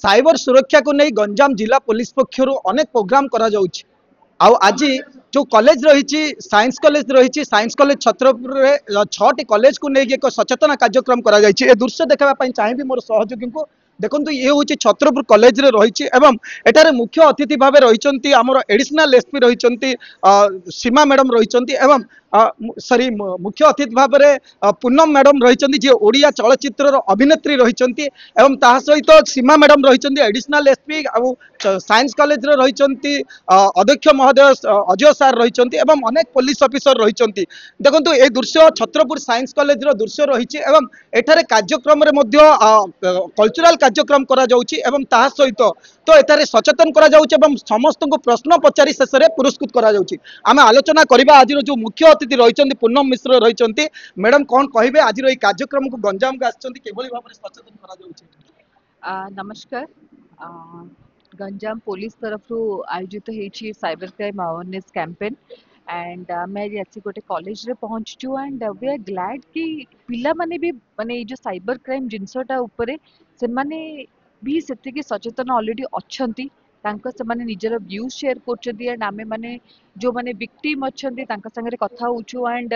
Cyber सुरक्षा को नहीं गंजाम जिला पुलिस पक्षर अनेक प्रोग्राम करा जाउछि। आउ आज जो कॉलेज रही साइंस कॉलेज रही साइंस कॉलेज छत्रपुर 6टी कॉलेज को लेकिन एक सचेतना कार्यक्रम करा जायछि। ए दृश्य देखापी चाहिए मोर सहयोगी को देखो ये हूँ छत्रपुर कॉलेज रे रही एवं एठारे मुख्य अतिथि भाव रही आमर एडिशनल एसपी रही सीमा मैडम रही एवं सॉरी मुख्य अतिथि भाव में पूनम मैडम रही जी ओडिया चलचित्र अभिनेत्री रही एवं ता सहित सीमा मैडम रही एडिशनल एसपी साइंस कॉलेज रे रही अध्यक्ष महोदय अजय सार रही अनेक पुलिस ऑफिसर रही देखो ये दृश्य छत्रपुर साइंस कॉलेज रो दृश्य रही एठारे कार्यक्रम कल्चरल कार्यक्रम करा जाउछि एवं ता सहित तो एठारे सचेतन करा जाउछि एवं समस्त को प्रश्न पचारि शेष में पुरस्कृत करा जाउछि। आमे आलोचना करिबा आज जो मुख्य अतिथि रही पूनम मिश्र रही मैडम कौन कहिबे आज ये कार्यक्रम को गंजाम को आछंती केभली भाबरे सचेतन करा जाउछि। नमस्कार। गंजाम पुलिस तरफ आयोजित होती cyber crime awareness campaign and मैं आज गोटे कॉलेज रे पहुंचु एंड वी आर ग्लैड कि पिला माने भी माने जो साइबर क्राइम जिनसटा ऊपर से माने भी सेतिकी सचेतन ऑलरेडी अच्छंती तांको से माने निजर व्यूज शेयर करछथि एंड आमे माने जो माने विक्टिम अच्छंती तांका संगे कथा होछु एंड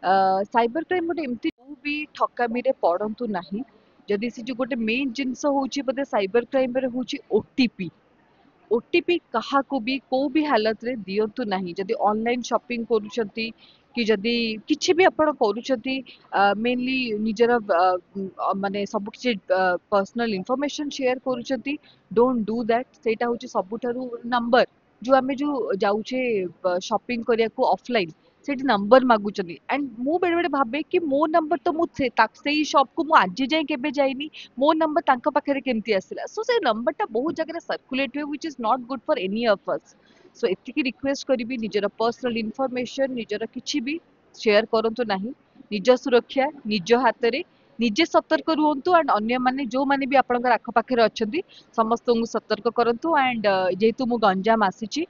साइबर क्राइम गोटे एमती भी ठकामी रे पड़ंतु नाही। जदि से जो गोटे मेन जिनस होची बोधे साइबर क्राइम रे होची ओटीपी ओटीपी कहा को भी को भी हालत रे दियंतु नहीं। जदि ऑनलाइन शॉपिंग करूछंती कि जदि किछि भी आपण करूछंती मेनली निजर माने सब किछि पर्सनल इंफॉर्मेशन शेयर करूछंती डोंट डू दैट। सेटा होची सबुठारु नंबर जो आमे जो जाउछे शॉपिंग करिया को ऑफलाइन सेठी नंबर मागुचंती एंड मु बेले बेले भाबे कि मो नंबर तो मु से शॉप को मु आज जाए केबे जाइनी मो नंबर तांका पाखरे केमती आसिला। सो से नंबर टा बहुत जगह सर्कुलेट हुए which is not good for any of us. So एतिकी रिक्वेस्ट करिबी निजर पर्सनल इंफॉर्मेशन निजर किछि भी शेयर करंतु नाही। निज सुरक्षा निज हाथ रे निजे सतर्क रुहंतु एंड अन्य माने जो माने भी आपनकर आख पाखरे अछंती समस्त को सतर्क करंतु एंड जेतु मु गंजाम आसीची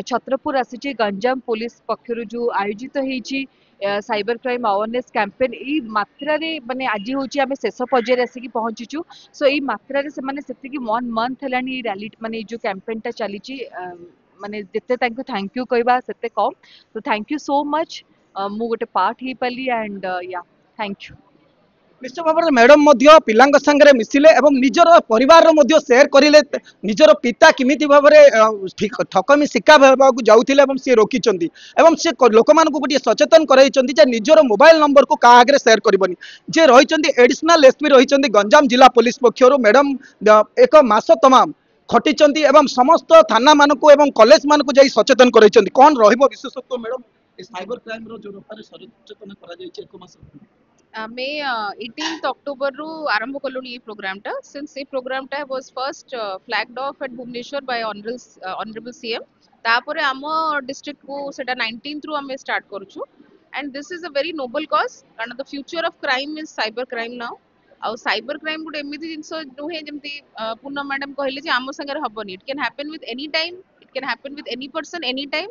छत्रपुर आसीची गंजाम पुलिस पक्षरु जो आयोजित होईची साइबर क्राइम अवेयरनेस कैंपेन ई मात्रा रे माने आज होची आमे शेष पर्याय आसी की पहुंचीचु। सो ई मात्रा रे से माने सेति की 1 मंथ हलानी रैली माने जो कैंपेन टा चलीची माने जेते तांको थैंक यू कहबा सेते कम। तो थैंक यू सो मच मु गोटे पार्ट ही पली एंड या थैंक यू। निश्चय भाव में मैडम पिलांग संगे मिसिले एवं निजर परिवार शेयर करें निजर पिता किमिति भाव में ठकमी शिकार होगा जाऊे सी रोकिंट एवं सी लोक गोटे सचेतन कर निजर मोबाइल नंबर को क्या आगे शेयर करनी जे रही एडिशनल एसपी रही गंजाम जिला पुलिस पक्षर मैडम एक मास तमाम खटी एवं समस्त थाना मानक एवं कॉलेज मानक जाई सचेतन कर कौन विशेषत्व मैडम साइबर क्राइम जो सचेतन कर मे 18th October रू आरंभ कलु ये प्रोग्राम टा सिंस ये प्रोग्राम टा was first flagged off at Bhubaneswar by honourable CM तापर आम डिस्ट्रिक्ट को सेटा 19th रू हमें स्टार्ट करूछु and this is a very noble cause कारण the future of crime is cyber crime now आउ साइबर क्राइम गुड एमिति जिंस नुहे जेमति पूनम मैडम कहले जे आम संगे हबनी it can happen with any time it can happen with any person any time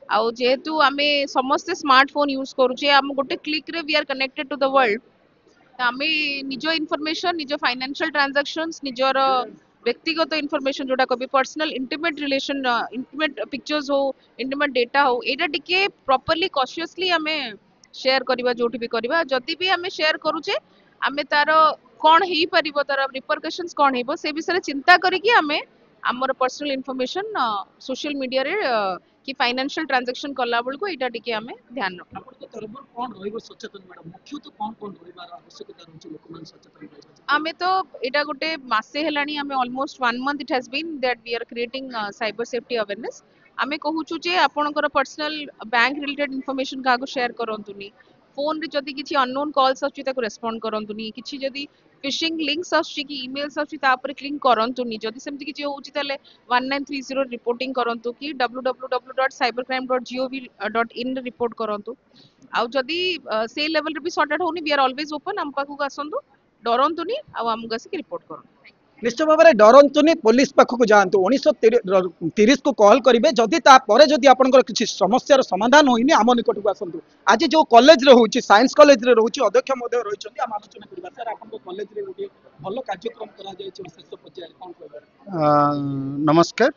आउ जेहेतु आमे समस्त स्मार्टफोन यूज करूचे आम गोटे क्लिक रे we are connected to the world आमे निज इनफॉरमेशन निज फाइनेंशियल ट्रांजैक्शंस निजर व्यक्तिगत इनफॉरमेशन जोटा कभी personal intimate relation intimate pictures हो इंटीमेट डेटा हो एटा टिके प्रॉपर्ली कॉशियसली आमे शेयर करबा जोठी भी करबा जदी भी आमे शेयर करूचे आमे तार कोन हेई परिबो तार रिपरकशंस कोन हेबो से विषय चिंता करिकि आमे हमर पर्सनल इनफॉरमेशन सोशल मीडिया रे कि फाइनेंशियल ट्रांजैक्शन कला बेल को एटा टिके हमें ध्यान रखना कौन रहिबो सचेतन मैडम मुख्य तो कौन रहिबार आवश्यकता रहउछ लोक मान सचेतन रहइबा आमे तो एटा गोटे मासे हेलानी हमें almost 1 month it has been that we are creating cyber safety awareness आमे कहूछु जे आपनकर पर्सनल बैंक रिलेटेड इनफॉरमेशन कागो शेयर करंतुनी फोन रे जदी किछि अननोन कॉल्स आछि ताको रेस्पोंड करंतुनी किछि जदी फिशिंग लिंक्स आछि कि ईमेल्स आछि ता पर क्लिक करंतुनी जदी सेमति किछि होउछि ताले 1930 रिपोर्टिंग करंतु कि www.cybercrime.gov.in रिपोर्ट करंतु आउ जदी से लेवल रे भी सॉर्टेड होनी वी आर ऑलवेज ओपन हम पाखु आसंतु डरंतुनी आ हमगु आसी रिपोर्ट करंतु। निश्चित भाव में डरतुनि पुलिस पाखक जातु 1930 को कॉल करेंगे जदि जदि आपंकर किसी समस्यार समाधान होनी आम निकट को आसतु आज जो कॉलेज रोचे साइंस कॉलेज रोचे अध्यक्ष रही आलोचना करवा सर आप कॉलेज रे गोटे भल कार्यक्रम करा शेष पर्याय कौन कहते नमस्कार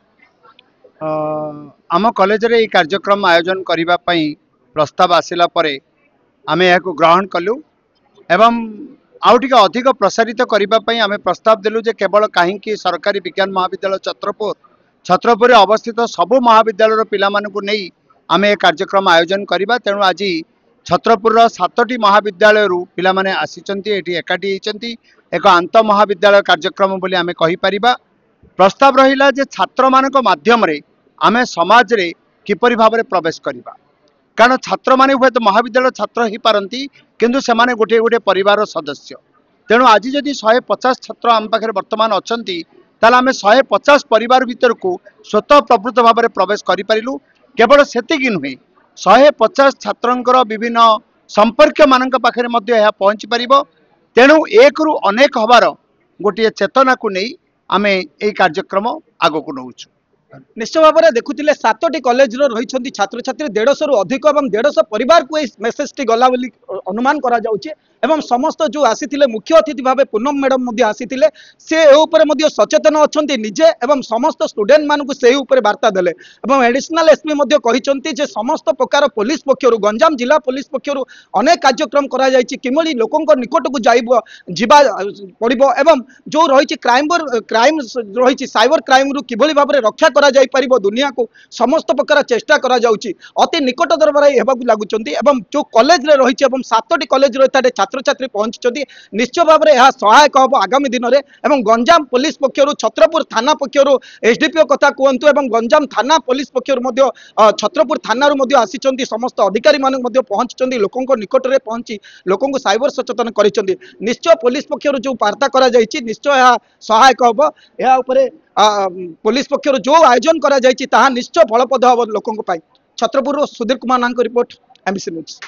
आम कॉलेज रे कार्यक्रम आयोजन करने प्रस्ताव आसिला परे आमे या ग्रहण कलु एवं आउ टिके अधिक प्रसारित करने आमे प्रस्ताव देलु जे केवल कहीं सरकारी विज्ञान महाविद्यालय छत्रपुर अवस्थित सबु महाविद्यालय पिला मानकु नहीं आमे ए कार्यक्रम आयोजन करबा। तेणु आज छत्रपुर 7टी महाविद्यालय पिला माने आसीचंती एठी एकाठी होइचंती एक आंत महाविद्यालय कार्यक्रम बोली आमे कहि परिबा। प्रस्ताव रहिला जे छात्र मानक माध्यम रे आमे समाज रे किपरि भाव रे प्रवेश करबा कारण छात्र माने हुए तो महाविद्यालय छात्र ही पारंती किंतु से माने गोटे गोटे परिवार सदस्य। तेणु आज जदि 150 छात्र आम पाखे वर्तमान अच्छी ताल आम 150 परिवार भीतर को स्वतः प्रवृत्त भाव में प्रवेश करूँ। केवल सेतिकी नुहे 150 छात्रंकर विभिन्न संपर्क मानक पाखे पहुँची पार। तेणु एक रु अनेक हबार गोटे चेतना को नहीं आम ये कार्यक्रम आग को नौ। निश्चय भाव में देखुले 7टी कॉलेज रही छात्र छात्री 150 रु अधिक और 150 परिवार को मेसेज टी गला बोली अनुमान करा जाउछि एवं समस्त जो आसी मुख्य अतिथि भाव पूनम मैडम आसी से सचेतन अच्छा निजे एवं समस्त स्टूडेंट मानक से वार्ता देले एवं एडिशनल एसपी कहते समस्त प्रकार पुलिस पक्षर गंजाम जिला पुलिस पक्षर अनेक कार्यक्रम करा जायछि किमली लोकंक निकट को जीवा पड़िबो एवं जो रही क्राइम रही साइबर क्राइम रु किभली भाव में रक्षा करा जाई परिबो दुनिया को समस्त प्रकार चेष्टा करा जाउछि अति निकट दरबार हेबाकु लागुचंती एवं जो कॉलेज रे रही 7टी कॉलेज रे छात्र छात्री पहुंची निश्चय भाव में यह सहायक हम आगामी दिन में एवं गंजाम पुलिस पक्षर छत्रपुर थाना पक्षर एसडीपीओ कथा कहतु एवं गंजाम थाना पुलिस पक्षर छत्रपुर थाना आसी समस्त अधिकारी मानक पहुंची लोकों निकट में पहुंची लोकों साइबर सचेतन कर निश्चय पुलिस पक्षर जो वार्ता करा जायछि निश्चय यह सहायक हम या पुलिस पक्षर जो आयोजन करा जायछि ताहा निश्चय फलप्रद हम लोकों छत्रपुर सुधीर कुमार नांक रिपोर्ट एमबीसी न्यूज।